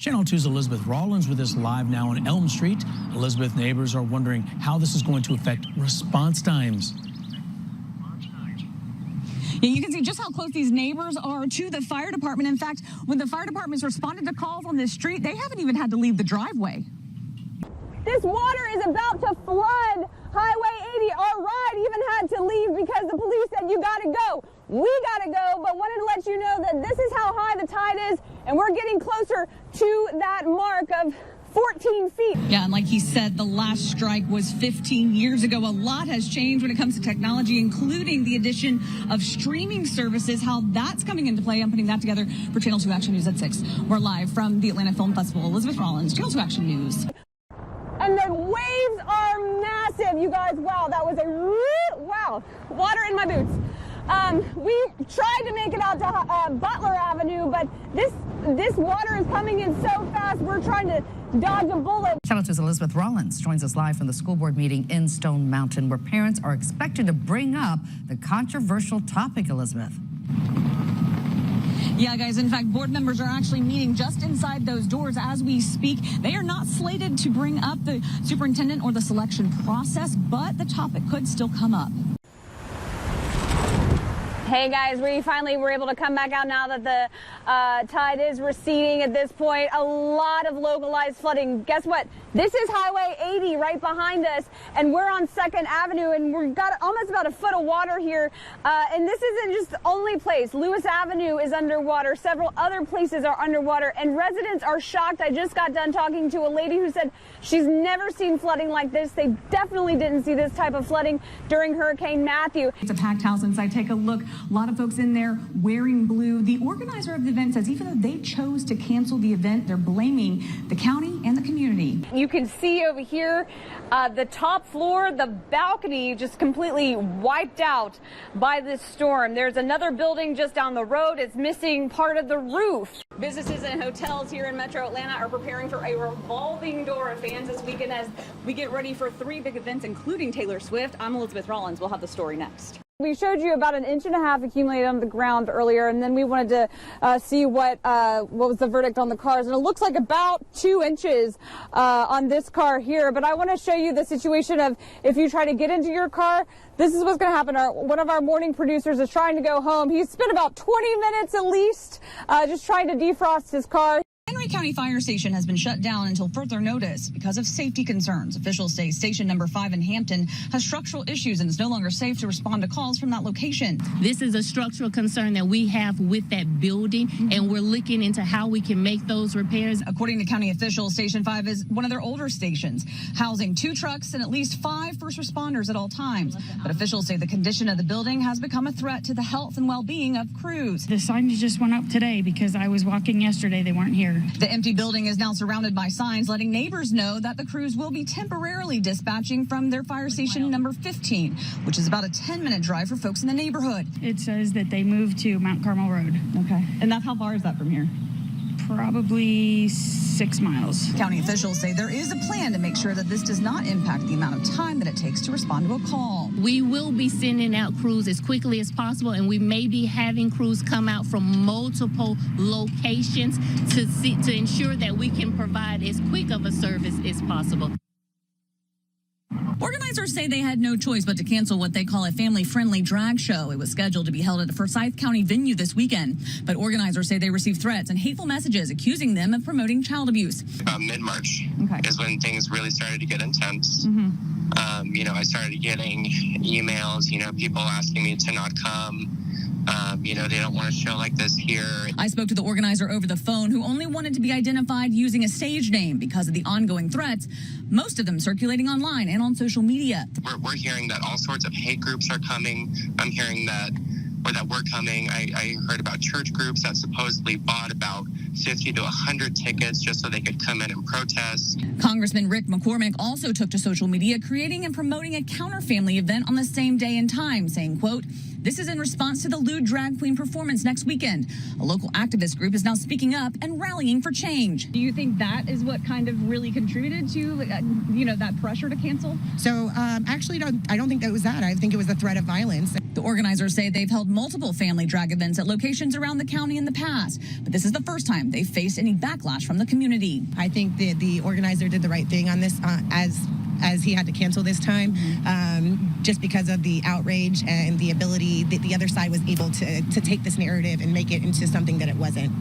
Channel 2's Elizabeth Rawlins with us live now on Elm Street. Elizabeth, neighbors are wondering how this is going to affect response times. Yeah, you can see just how close these neighbors are to the fire department. In fact, when the fire department's responded to calls on this street, they haven't even had to leave the driveway. This water is about to flood Highway 80. Our ride even had to leave because the police said, you gotta go. We gotta go, but wanted to let you know that this is how high the tide is, and we're getting closer to that mark of 14 feet. Yeah, and like he said, the last strike was 15 years ago. A lot has changed when it comes to technology, including the addition of streaming services. How that's coming into play, I'm putting that together for Channel 2 Action News at 6. We're live from the Atlanta Film Festival. Elizabeth Rawlins, Channel 2 Action News. And the waves are massive, you guys. Wow, that was wow. Water in my boots. We tried to make it out to Butler Avenue, but this water is coming in so fast, we're trying to dodge a bullet. Channel 2's Elizabeth Rawlins joins us live from the school board meeting in Stone Mountain, where parents are expected to bring up the controversial topic, Elizabeth. Yeah, guys, in fact, board members are actually meeting just inside those doors as we speak. They are not slated to bring up the superintendent or the selection process, but the topic could still come up. Hey guys, we finally were able to come back out now that the tide is receding at this point. A lot of localized flooding. Guess what? This is Highway 80 right behind us, and we're on 2nd Avenue, and we've got almost about a foot of water here. And this isn't just the only place. Lewis Avenue is underwater. Several other places are underwater, and residents are shocked. I just got done talking to a lady who said she's never seen flooding like this. They definitely didn't see this type of flooding during Hurricane Matthew. It's a packed house inside. Take a look. A lot of folks in there wearing blue. The organizer of the event says even though they chose to cancel the event, they're blaming the county and the community. You can see over here the top floor, the balcony just completely wiped out by this storm. There's another building just down the road. It's missing part of the roof. Businesses and hotels here in Metro Atlanta are preparing for a revolving door of fans this weekend as we get ready for 3 big events, including Taylor Swift. I'm Elizabeth Rawlins. We'll have the story next. We showed you about 1.5 inches accumulated on the ground earlier, and then we wanted to see what was the verdict on the cars, and it looks like about 2 inches on this car here. But I want to show you the situation of if you try to get into your car, this is what's going to happen. One of our morning producers is trying to go home. He's spent about 20 minutes at least just trying to defrost his car. Henry County Fire Station has been shut down until further notice because of safety concerns. Officials say station number 5 in Hampton has structural issues and is no longer safe to respond to calls from that location. This is a structural concern that we have with that building, and we're looking into how we can make those repairs. According to county officials, Station 5 is one of their older stations, housing 2 trucks and at least 5 first responders at all times. But officials say the condition of the building has become a threat to the health and well-being of crews. The signage just went up today because I was walking yesterday. They weren't here. The empty building is now surrounded by signs letting neighbors know that the crews will be temporarily dispatching from their fire station number 15, which is about a 10-minute drive for folks in the neighborhood. It says that they moved to Mount Carmel Road. Okay. And how far is that from here? Probably 6 miles. County officials say there is a plan to make sure that this does not impact the amount of time that it takes to respond to a call. We will be sending out crews as quickly as possible, and we may be having crews come out from multiple locations to ensure that we can provide as quick of a service as possible. Organizers say they had no choice but to cancel what they call a family-friendly drag show. It was scheduled to be held at a Forsyth County venue this weekend, but organizers say they received threats and hateful messages accusing them of promoting child abuse. About mid-March is when things really started to get intense. I started getting emails, people asking me to not come. They don't want a show like this here. I spoke to the organizer over the phone who only wanted to be identified using a stage name because of the ongoing threats, most of them circulating online and on social media. We're hearing that all sorts of hate groups are coming. I'm hearing that we're coming. I heard about church groups that supposedly bought about 50 to 100 tickets just so they could come in and protest. Congressman Rick McCormick also took to social media, creating and promoting a counter-family event on the same day and time, saying, quote, "This is in response to the lewd drag queen performance next weekend. A local activist group is now speaking up and rallying for change." Do you think that is what kind of really contributed to, that pressure to cancel? So actually, I don't think that was that. I think it was the threat of violence. The The organizers say they've held multiple family drag events at locations around the county in the past, but this is the first time they've faced any backlash from the community. I think the organizer did the right thing on this as he had to cancel this time, just because of the outrage and the ability that the other side was able to take this narrative and make it into something that it wasn't.